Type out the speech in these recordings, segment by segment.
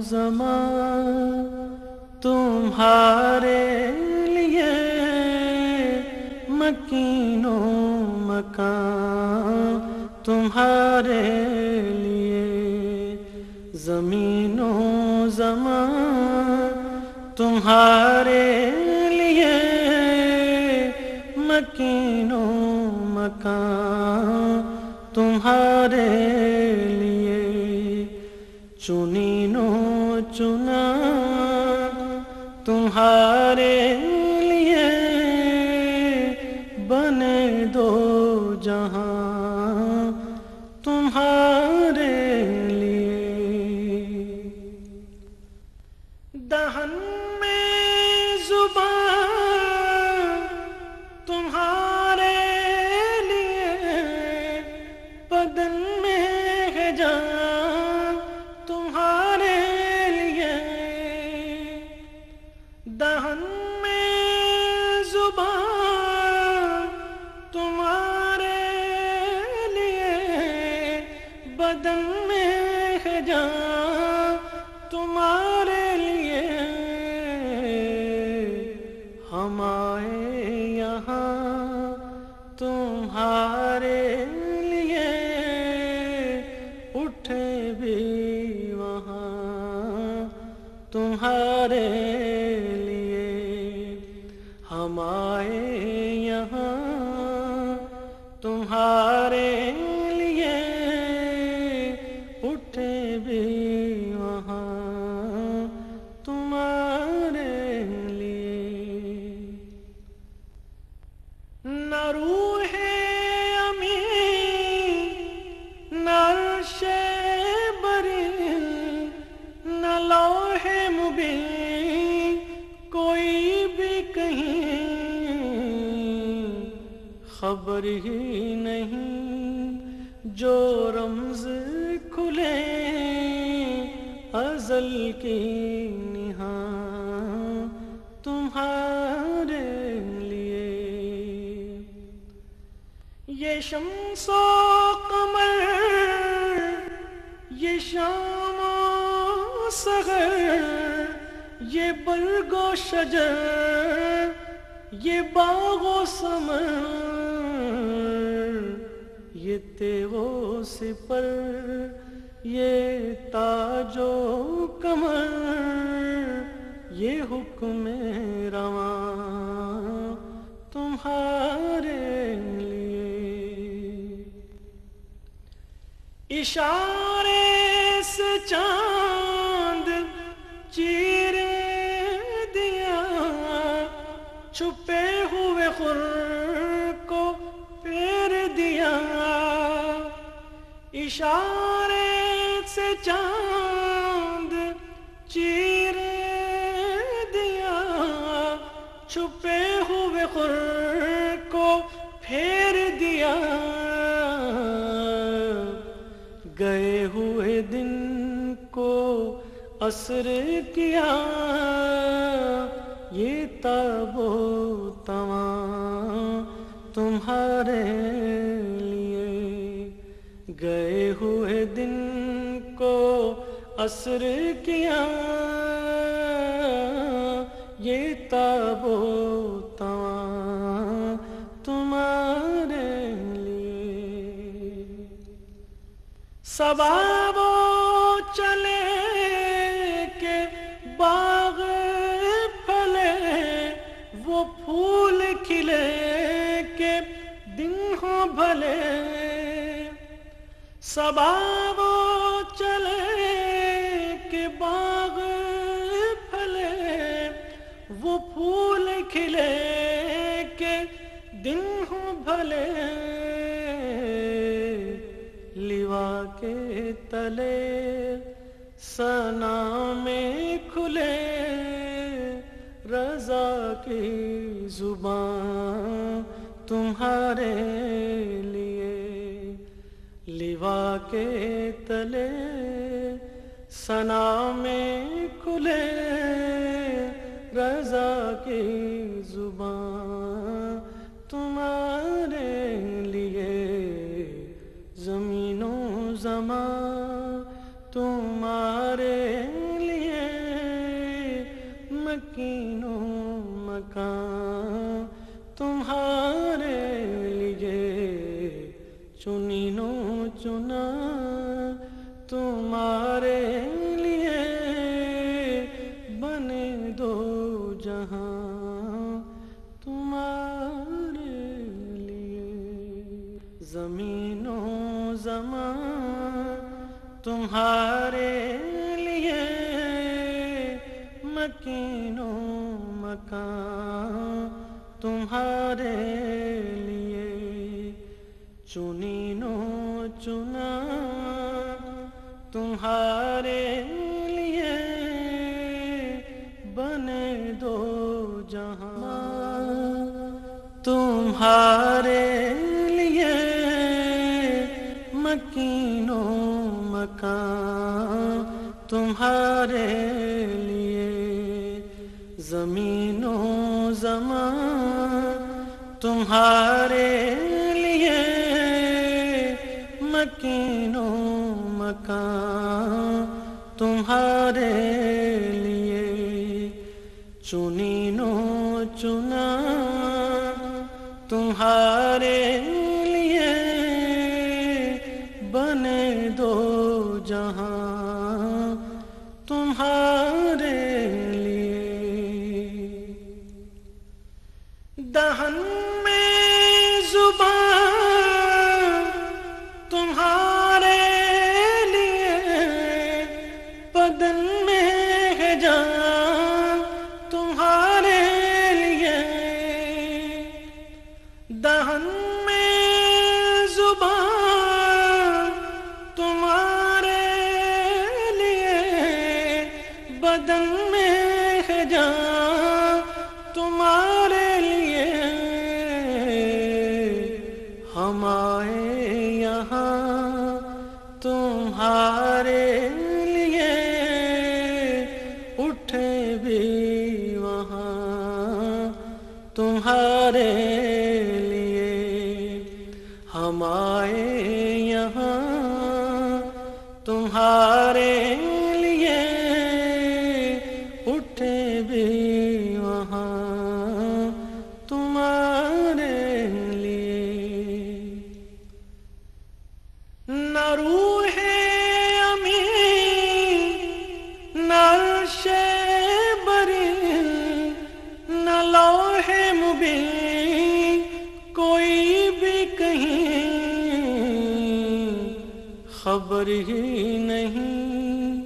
زمان تمہارے لیے مکین و مکان تمہارے لیے زمین و زمان تمہارے لیے مکین و مکان تمہارے لیے چنین و چنا تمہارے لیے بنے دو جہاں تمہارے لیے دہن میں زبان تمہارے لیے بدن میں ہے جان تمہارے لیے دہن میں زبان تمہارے لیے بدن میں ہے جان تمہارے لیے ہم آئے یہاں تمہارے لیے اٹھے بھی وہاں تمہارے لیے ہم آئے یہاں تمہارے لیے اٹھے بھی وہاں تمہارے لیے نہ روح امین نہ عرش بری نہ لوح مبین کوئی بھی کہیں خبر ہی نہیں جو رمز کھلے ازل کی نہاں تمہارے لیے یہ شمس و قمر یہ شام و سحر یہ برگ و شجر یہ باغ و ثمر یہ تیغ و سپر یہ تاج و کمر یہ حکم رواں تمہارے لیے اشارے سے چاند چیر دیا چھپے ہوئے خور کو پھیر دیا اشارے سے چاند چیر دیا چھپے ہوئے خور کو پھیر دیا گئے ہوئے دن کو عصر کیا یہ تاب و تواں تمہارے لیے گئے ہوئے دن کو عصر کیا یہ تاب و تواں تمہارے لیے صبا وہ چلے کہ باغ پھلے وہ پھول کھلے کہ دن ہو بھلے صبا وہ چلے کہ باغ پھلے وہ پھول کھلے کہ دن ہو بھلے لیوا کے تلے ثنا میں کھلے رضا کی زبان تمہارے لیے لیوا کے تلے ثنا میں کھلے رضا کی زبان تمہارے لیے زمین و زمان تمہارے لیے مکینو مکان تمہارے لیے چنینو چنا تمہارے لیے بنے دو جہاں تمہارے لیے زمین و زمان تمہارے لیے مکین و مکان تمہارے لیے چنین و چنا تمہارے لیے بنے دو جہاں تمہارے لیے مکین و مکان تمہارے لیے زمین و زمان تمہارے لیے مکین و مکان تمہارے لیے چنین و چنا تمہارے لیے بنے دو جہاں تمہارے لیے دہن میں زبان تمہارے لیے بدن میں ہے جان تمہارے لیے دہن میں زبان تمہارے لیے بدن میں ہے جان تمہارے لیے ہم آئے یہاں تمہارے لیے اٹھے بھی وہاں تمہارے لیے ہم آئے یہاں تمہارے لیے اٹھے بھی وہاں تمہارے لیے نہ روح امین نہ عرش بری نہ لوح مبین کوئی بھی کہیں خبر ہی نہیں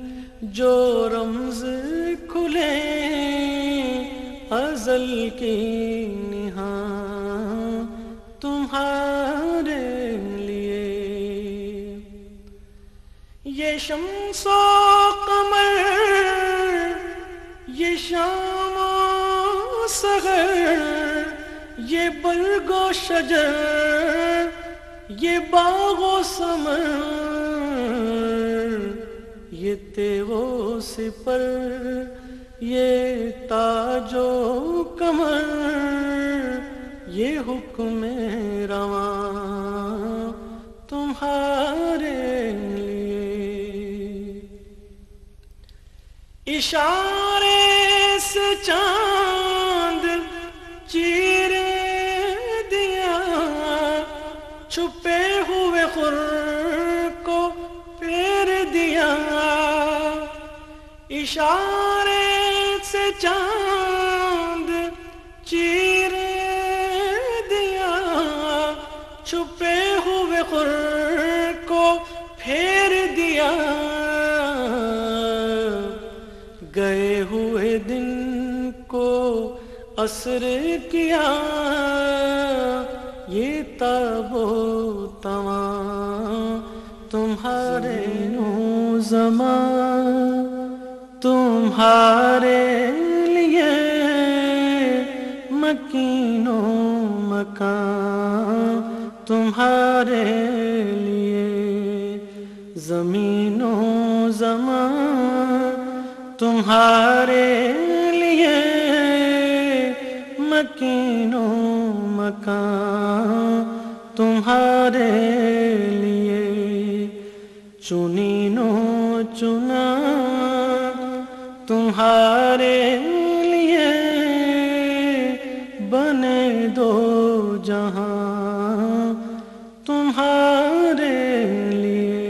جو رمز کھلے ازل کی نہاں تمہارے لیے یہ شمس و قمر یہ شام و سحر یہ برگ و شجر یہ باغ و ثمر یہ تیغ و سپر یہ تاج و کمر یہ حکم رواں تمہارے لیے اشارے سے چاند چیر دیا چھپے ہوئے خور کو پھیر دیا اشارے سے چاند چیر دیا چھپے ہوئے خور کو پھیر دیا گئے ہوئے دن کو عصر کیا یہ تاب و تواں تمہارے نو زمان تمہارے لیے مکین و مکان تمہارے لیے زمین و زمان تمہارے لیے مکین و مکان تمہارے لیے چنین و چنا تمہارے لیے دو جہاں تمہارے لیے،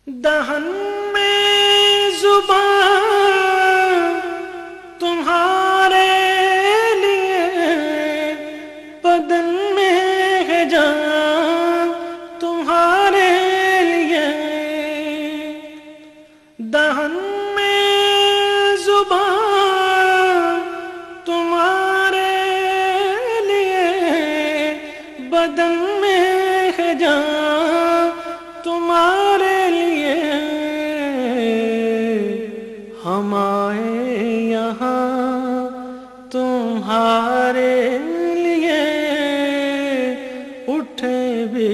دہن میں زبان تمہارے لیے، بدن میں ہے جان تمہارے لیے، دہن میں زبان تمہارے لیے، بدن میں ہے جان تمہارے لیے، ہم آئے یہاں تمہارے لیے، اٹھے بھی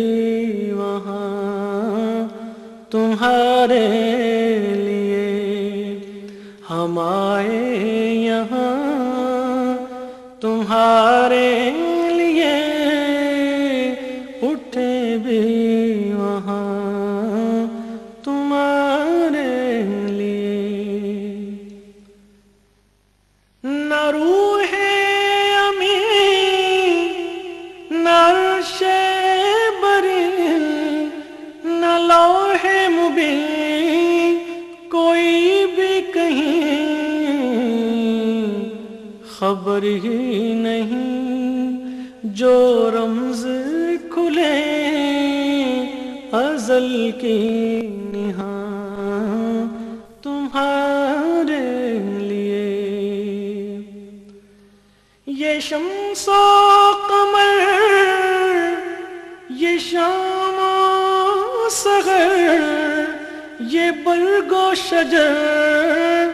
وہاں تمہارے لیے، ہم آئے یہاں تمہارے لیے، اٹھے بھی وہاں تمہارے لیے، نہ روح امین نہ عرش بری نہ لوح مبین، کوئی بھی کہیں خبر ہی نہیں، جو رمز کھلے ازل کی نہاں تمہارے لیے، یہ شمس و قمر یہ شام و سحر، یہ برگ و شجر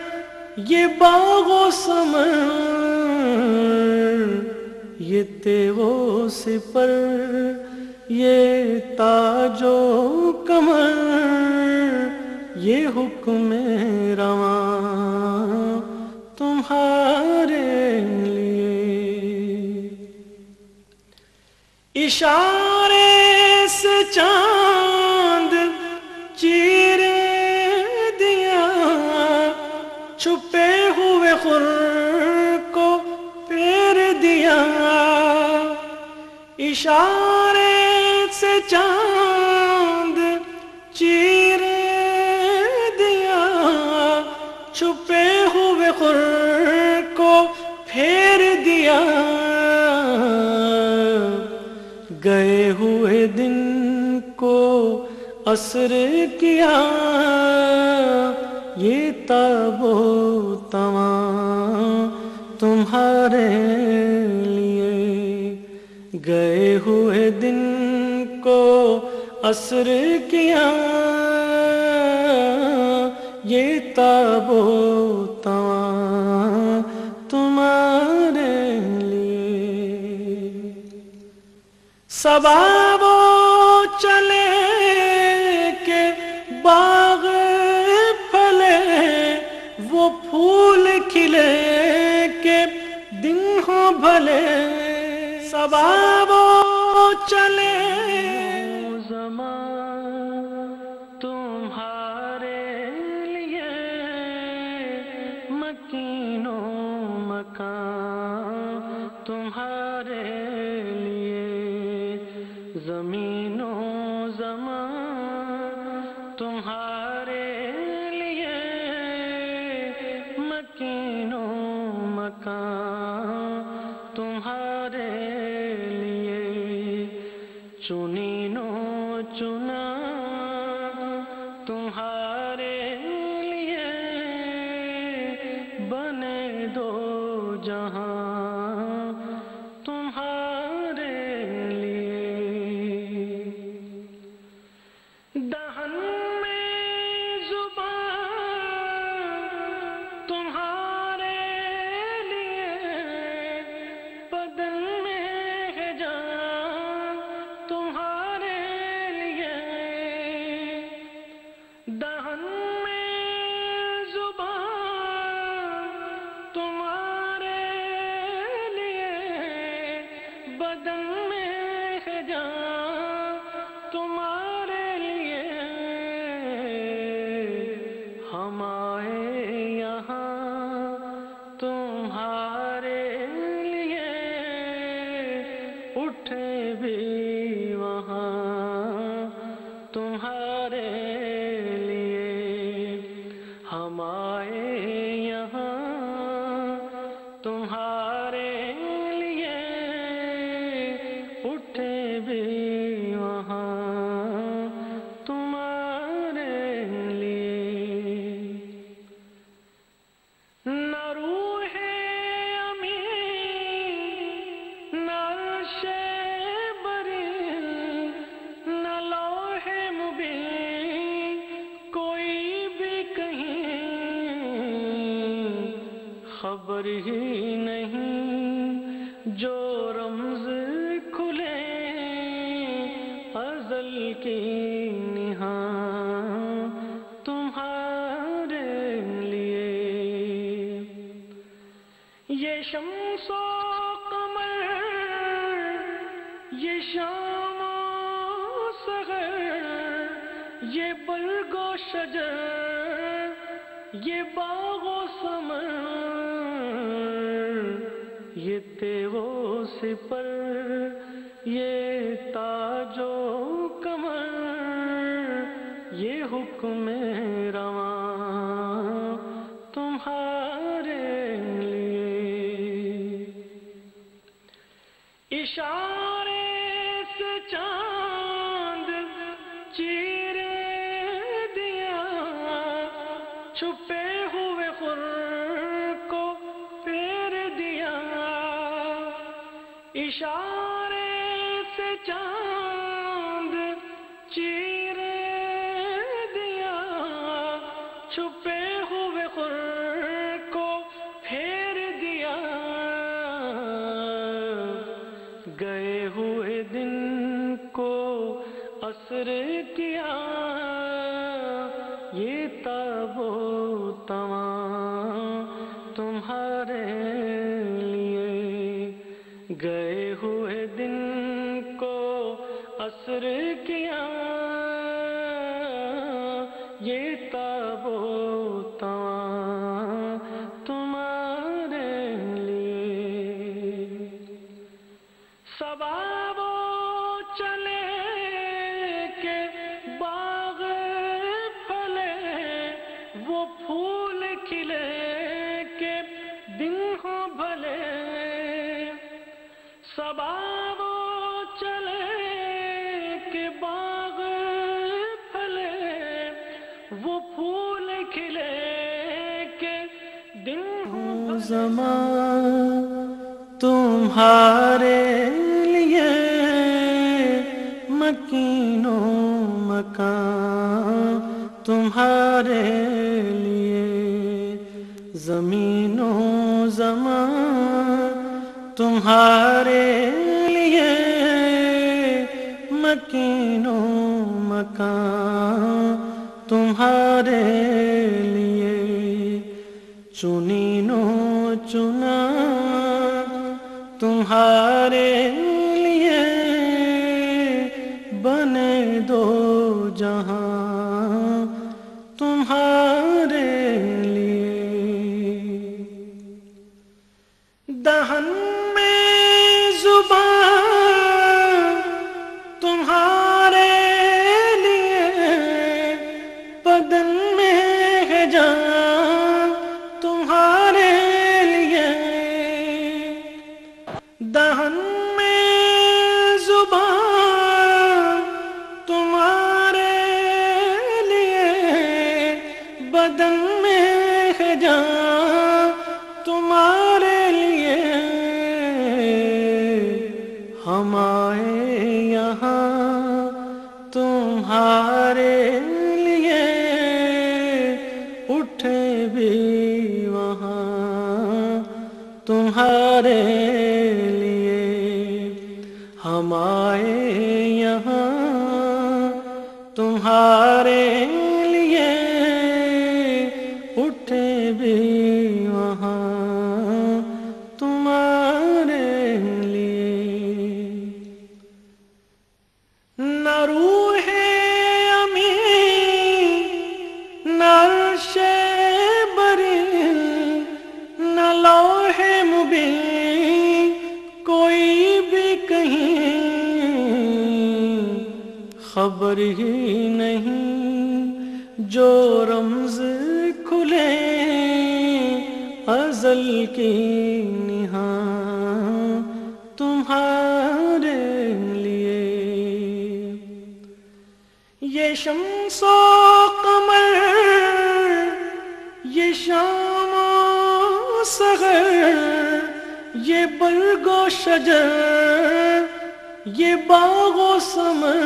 یہ باغ و ثمر، یہ تیغ و سپر یہ تاج و کمر، یہ حکم رواں تمہارے لیے، اشارے سے چاند چیر دیا، چھپے ہوئے خور کو پھیر دیا، اشارے سے چاند چیر دیا، چھپے ہوئے خور کو پھیر دیا، گئے ہوئے دن کو عصر کیا، یہ تاب و تواں تمہارے لیے، گئے ہوئے دن کو عصر کیا، یہ تاب و تواں تمہارے لیے، صبا وہ چلے کہ باغ پھلے، وہ پھول کھلے کہ دن ہو بھلے، صبا وہ چلے زمان تمہارے لیے، مکین و مکان تمہارے لیے، زمین و زمان تمہارے لیے، مکین و مکان تمہارے لیے، چنین و چنا تمہارے لیے، بنے دو جہاں تمہارے لیے، دہن میں زبان تمہارے لیے، بدن میں ہے جان تمہارے لیے، دہن میں زبان تمہارے لیے، بدن میں ہے جان تمہارے لیے، ہم آئے یہاں تمہارے لیے ہم آئے یہاں تمہارے لیے اٹھے بھی وہاں تمہارے لیے نہ روح امین نہ عرش بری نہ لوح مبین کوئی بھی کہیں خبر ہی نہیں جو رمز کھلے ازل کی نہاں تمہارے لیے یہ شمس و قمر یہ شام و سحر یہ برگ و شجر یہ باغ و ثمر یہ تیغ و سپر یہ تاج و کمر یہ حکم رواں تمہارے لیے اشارے سے چاند چیرے دیا چھپے ہوئے خور کو پھیر دیا اشارے سے چاند چیرے دیا چھپے ہوئے خور کو پھیر دیا گئے ہوئے دن کو عصر کیا یہ تاب و تواں تمہارے لیے گئے ہوئے دن کو عصر کیا یہ تاب و تواں تمہارے لیے صبا وہ چلے کہ باغ پھلے وہ پھول کھلے کہ دن ہوں بھلے صبا وہ چلے کہ باغ پھلے وہ پھول کھلے کہ دن ہوں زمان تمہارے لیے مکین و مکان تمہارے لیے زمین و زمان تمہارے لیے مکین و مکان تمہارے لیے چنین و چنا تمہارے لیے بنے دو جہاں تمہارے لیے دہن میں زبان تمہارے لیے بدن میں ہے جان تمہارے لیے دہن میں زبان تمہارے لیے بدن میں ہے جان تمہارے لیے ہم آئے یہاں تمہارے لیے اٹھے بھی وہاں تمہارے لیے ہم آئے یہاں تمہارے لیے اٹھے بھی وہاں تمہارے لیے نہ روح امین نہ عرش بری نہ لوح مبین کوئی بھی کہیں خبر ہی نہیں جو رمز کھلے ازل کی نہاں تمہارے لیے، یہ شمس و قمر، یہ شام و سحر، یہ برگ و شجر، یہ باغ و ثمر،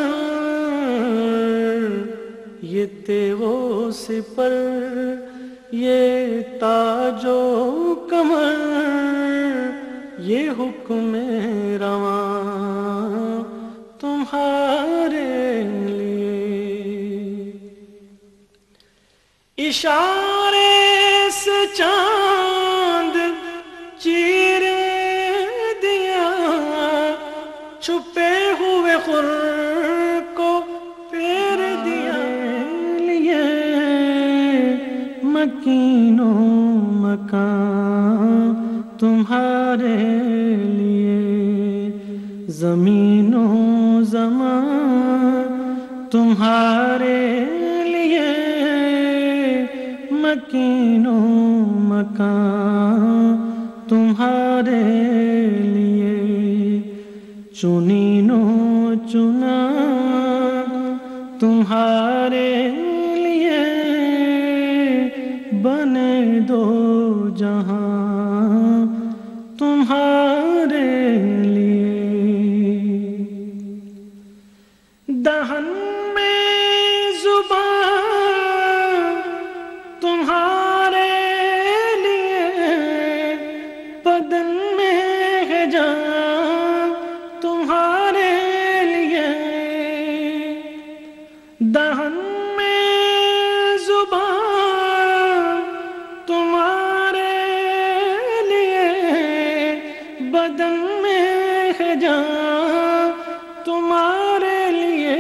یہ تیغ و سپر، یہ تاج و کمر، یہ حکم رواں تمہارے لیے، اشارے سے چاند چیر دیا، چھپے ہوئے خور کو پھیر دیا، لیے مکین و مکان تمہارے لیے، زمین و زمان تمہارے لیے، مکین و مکان تمہارے لیے، چنین و چنا تمہارے لیے، بنے دو جہاں تمہارے لیے، دہن میں زبان تمہارے لیے، بدن میں ہے جان تمہارے لیے، دہن میں زبان تمہارے لیے، بدن میں ہے جان تمہارے لیے،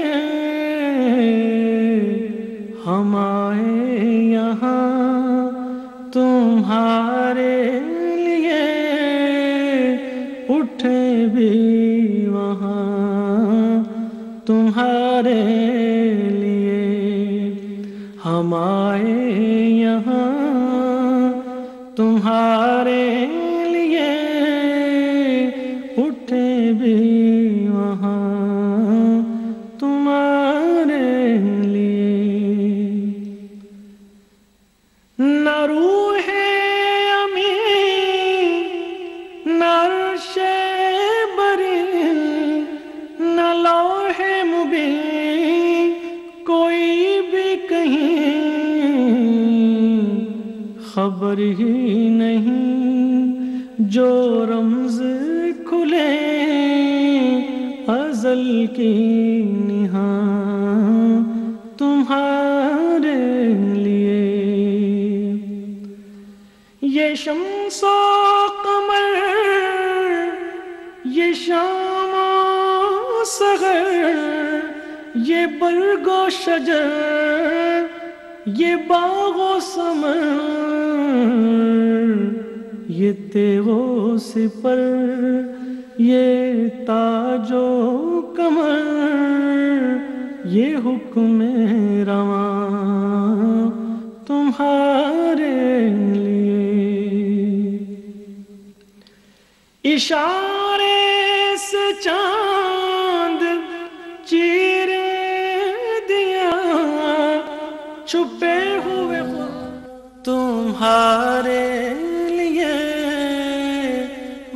ہم آئے یہاں تمہارے لیے، اٹھے بھی وہاں تمہارے لیے، ہم آئے یہاں تمہارے لیے، اٹھے بھی وہاں تمہارے لیے، نہ روح امین، نہ عرش بری، نہ لوح مبین، کوئی بھی کہیں خبر ہی نہیں، جو رمز کھلے ازل کی نہاں تمہارے لیے، یہ شمس و قمر، یہ شام و سحر، یہ برگ و شجر، یہ باغ و ثمر، یہ تیغ و سپر، یہ تاج و کمر، یہ حکم رواں تمہارے لیے، اشارے سے چاند چیر دیا، چھپے ہوئے تمہارے لیے،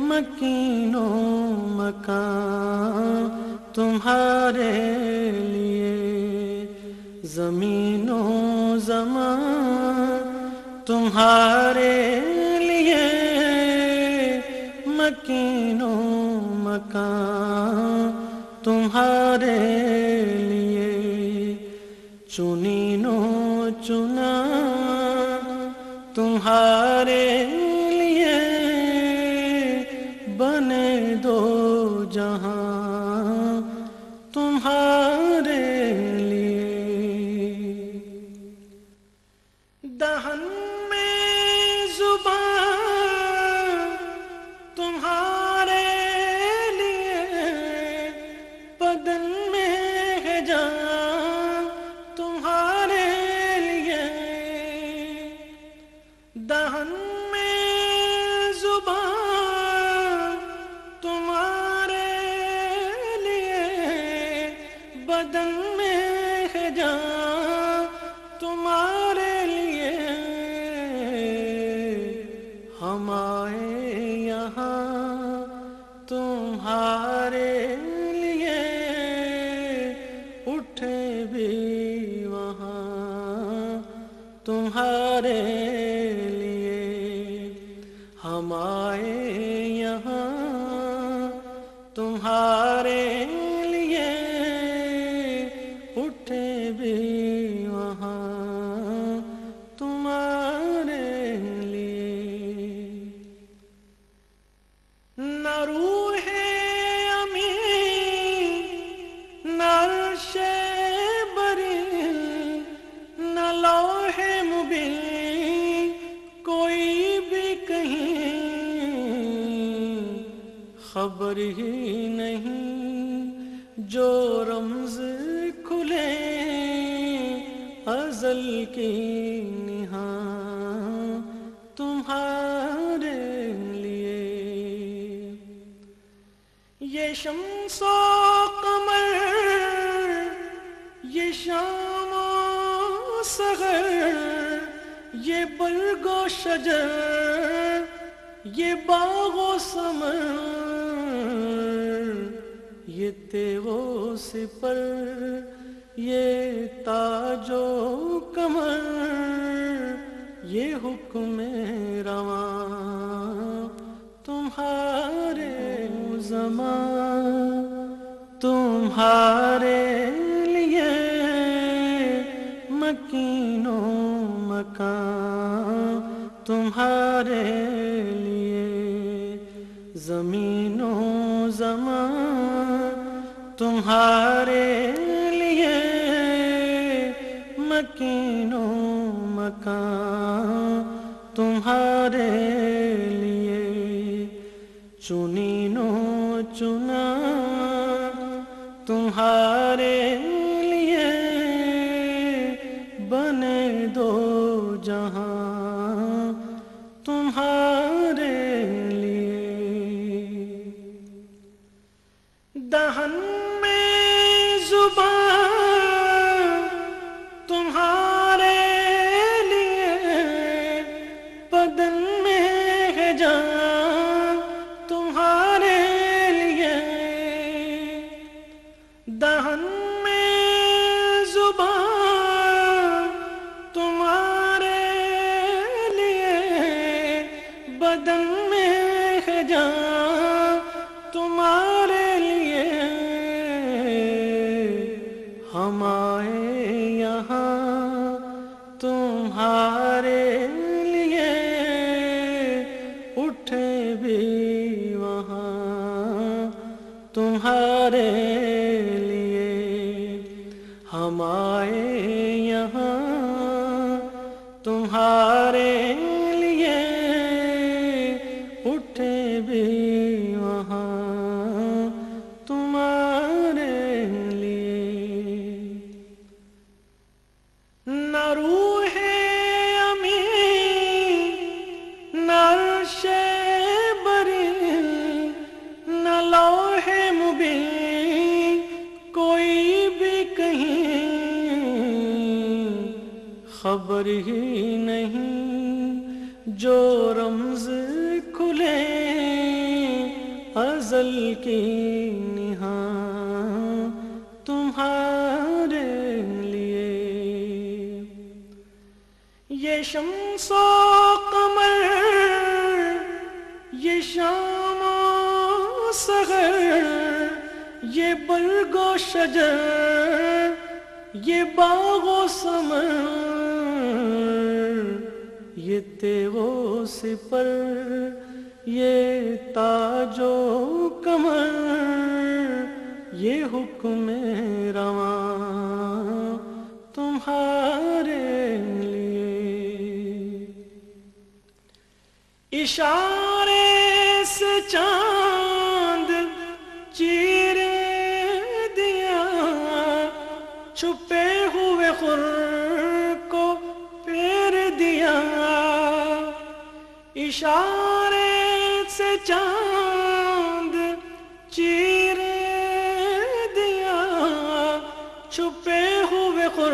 مکین و مکان تمہارے لیے، زمین و زمان تمہارے لیے، مکین و مکان تمہارے لیے، چنین و چنا تمہارے لیے، بنے دو جہاں تمہارے لیے، دہن میں زبان تمہارے لیے، بدن میں ہے جان تمہارے لیے، تمہارے لیے ہم آئے یہاں تمہارے لیے اٹھے بھی وہاں تمہارے لیے نہ روح امین نہ عرش بری نہ لوح مبین کوئی بھی کہیں خبر ہی نہیں جو رمز کھلے ازل کی نہاں تمہارے لیے یہ شمس و قمر یہ شام و سحر یہ برگ و شجر یہ باغ و ثمر یہ تیغ و سپر یہ تاج و کمر یہ حکم رواں تمہارے زمان تمہارے لیے مکین و مکان تمہارے لیے زمین و زمان تمہارے لیے مکین و مکان تمہارے لیے چنین و چنا تمہارے لیے بنے دو جہاں تمہارے لیے دہن میں زبان تمہارے لیے بدن میں ہے جان تمہارے لیے دہن میں زبان تمہارے لیے بدن میں ہے جان تمہارے لیے ہم آئے یہاں تمہارے لیے اٹھے بھی وہاں تمہارے لیے ہم آئے یہاں تمہارے لیے اٹھے بھی وہاں تمہارے لیے نہ روح امین نہ عرش بری نہ لوح مبین کوئی بھی کہیں خبر ہی نہیں جو رمز کھلے ازل کی نہاں تمہارے لیے یہ شمس و قمر یہ شام و سحر یہ برگ و شجر یہ باغ و ثمر یہ تیغ و سپر یہ تاج و کمر یہ حکم رواں تمہارے لیے اشارے سے چاند چیر دیا چھپے ہوئے خور کو پھیر دیا اشارے سے چاند چیر دیا چھپے ہوئے خور